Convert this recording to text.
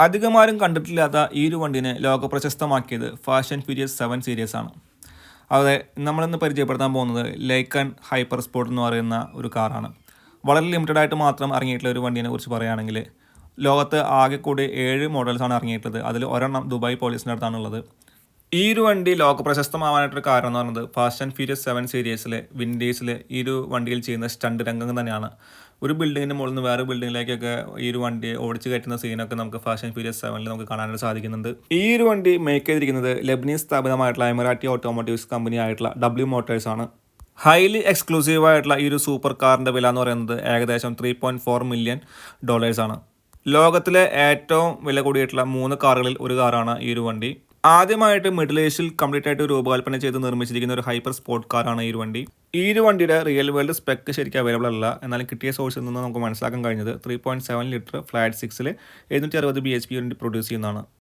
അധികമാരും കണ്ടിട്ടില്ലാത്ത ഈ ഒരു വണ്ടിനെ ലോകപ്രശസ്തമാക്കിയത് ഫാസ്റ്റ് ആൻഡ് ഫ്യൂരിയസ് 7 സീരീസ് ആണ്. അതെ, നമ്മളിന്ന് പരിചയപ്പെടുത്താൻ പോകുന്നത് ലൈക്കൺ ഹൈപ്പർ സ്പോർട്ട് എന്ന് പറയുന്ന ഒരു കാറാണ്. വളരെ ലിമിറ്റഡ് ആയിട്ട് മാത്രം ഇറങ്ങിയിട്ടുള്ള ഒരു വണ്ടീനെ കുറിച്ച് പറയുകയാണെങ്കിൽ ലോകത്ത് ആകെ കൂടി 7 മോഡൽസാണ് ഇറങ്ങിയിട്ടുള്ളത്. അതിൽ ഒരെണ്ണം ദുബായ് പോലീസിൻ്റെ അടുത്താണുള്ളത്. ഈ ഒരു വണ്ടി ലോകപ്രശസ്തമാവാനായിട്ടൊരു കാരണം എന്ന് പറയുന്നത് ഫാസ്റ്റ് ആൻഡ് ഫ്യൂരിയസ് 7 സീരീസിലെ വിൻഡേഴ്സിൽ ഈ ഒരു വണ്ടിയിൽ ചെയ്യുന്ന സ്റ്റണ്ട് രംഗം തന്നെയാണ്. ഒരു ബിൽഡിങ്ങിൻ്റെ മുകളിൽ നിന്ന് വേറെ ബിൽഡിങ്ങിലേക്കൊക്കെ ഈ ഒരു വണ്ടി ഓടിച്ച് കയറ്റുന്ന സീനൊക്കെ നമുക്ക് ഫാസ്റ്റ് ആൻഡ് ഫ്യൂരിയസ് 7 നമുക്ക് കാണാനായിട്ട് സാധിക്കുന്നുണ്ട്. ഈ ഒരു വണ്ടി മേക്ക് ചെയ്തിരിക്കുന്നത് ലെബനീസ് സ്ഥാപിതമായിട്ടുള്ള എമിറാറ്റി ഓട്ടോമോട്ടീവ്സ് കമ്പനി ആയിട്ടുള്ള W മോട്ടോഴ്സ് ആണ്. ഹൈലി എക്സ്ക്ലൂസീവ് ആയിട്ടുള്ള ഈ ഒരു സൂപ്പർ കാറിൻ്റെ വില എന്ന് പറയുന്നത് ഏകദേശം $3.4 മില്യൺ ആണ്. ലോകത്തിലെ ഏറ്റവും വില കൂടിയിട്ടുള്ള 3 കാറുകളിൽ ഒരു കാറാണ് ഈ ഒരു വണ്ടി. ആദ്യമായിട്ട് മിഡിൽ ഈസ്റ്റിൽ കംപ്ലീറ്റ് ആയിട്ട് രൂപകൽപ്പന ചെയ്ത് നിർമ്മിച്ചിരിക്കുന്ന ഒരു ഹൈപ്പർ സ്പോർട്ട് കാറാണ് ഈ ഒരു വണ്ടി. ഈ ഒരു വണ്ടിയുടെ റിയൽ വേൾഡ് സ്പെക്ക് ശരിക്കും അവൈലബിൾ അല്ല. എന്നാലും കിട്ടിയ സോഴ്സിൽ നിന്ന് നമുക്ക് മനസ്സിലാക്കാൻ കഴിഞ്ഞത് 3.7 ലിറ്റർ ഫ്ലാറ്റ് 6ൽ 760 bhp പ്രൊഡ്യൂസ് ചെയ്യുന്നതാണ്.